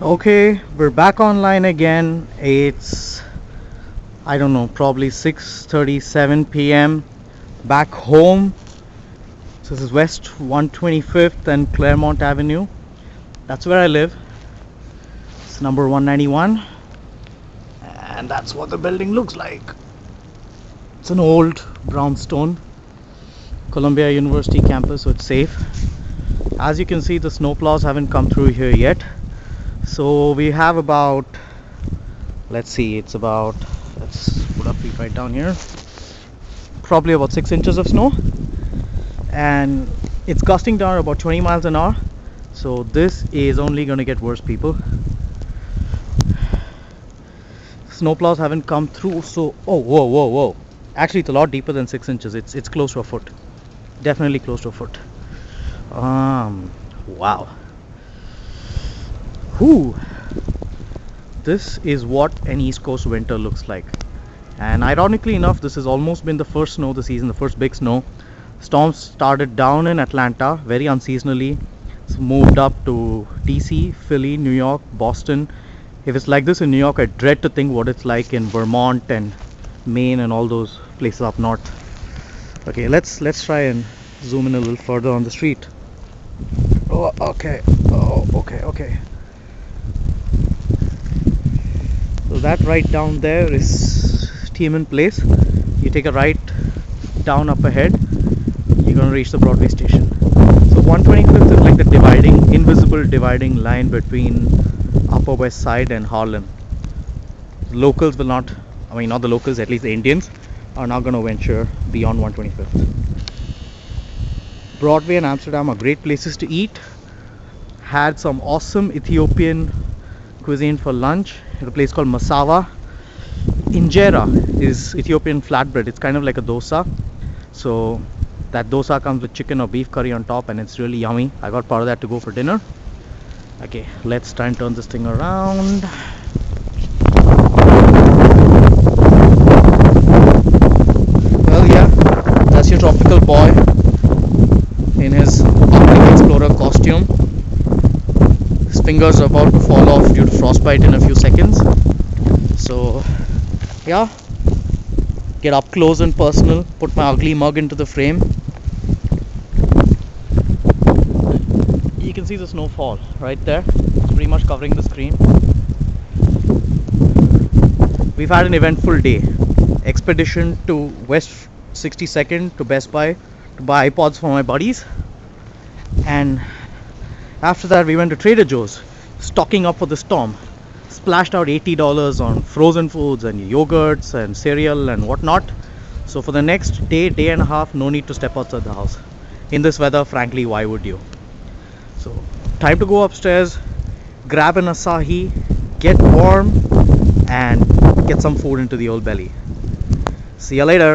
Okay, we're back online again. It's, I don't know, probably 6:37 p.m. back home. So this is West 125th and Claremont Avenue. That's where I live. It's number 191. And that's what the building looks like. It's an old brownstone Columbia University campus, so it's safe. As you can see, the snowplows haven't come through here yet. So we have about, let's put our feet right down here, probably about 6 inches of snow, and it's gusting down about 20 miles an hour. So this is only going to get worse, people. Snowplows haven't come through, so whoa, actually it's a lot deeper than 6 inches. It's close to a foot, definitely close to a foot. Wow. Whew. This is what an East Coast winter looks like. And ironically enough, this has almost been the first snow of the season, the first big snow. Storms started down in Atlanta very unseasonally. It's moved up to DC, Philly, New York, Boston. If it's like this in New York, I dread to think what it's like in Vermont and Maine and all those places up north. Okay, let's try and zoom in a little further on the street. Okay. So that right down there is Tiemann Place. You take a right down up ahead, you're gonna reach the Broadway station. So 125th is like the invisible dividing line between Upper West Side and Harlem. Locals will not, not the locals, at least the Indians, are not gonna venture beyond 125th. Broadway and Amsterdam are great places to eat. Had some awesome Ethiopian cuisine for lunch at a place called Masawa. Injera is Ethiopian flatbread. It's kind of like a dosa. So that dosa comes with chicken or beef curry on top, and it's really yummy. I got part of that to go for dinner. Okay, let's try and turn this thing around. Well, yeah, that's your tropical boy in his Arctic Explorer costume. His fingers are about to fall off due to frostbite in a few seconds. So yeah, get up close and personal, put my ugly mug into the frame. You can see the snowfall right there. It's pretty much covering the screen. We've had an eventful day. Expedition to West 62nd to Best Buy to buy iPods for my buddies, and after that we went to Trader Joe's, stocking up for the storm. Splashed out $80 on frozen foods and yogurts and cereal and whatnot. So for the next day and a half, no need to step outside the house. In this weather, frankly, why would you? So time to go upstairs, grab an Asahi, get warm, and get some food into the old belly. See you later.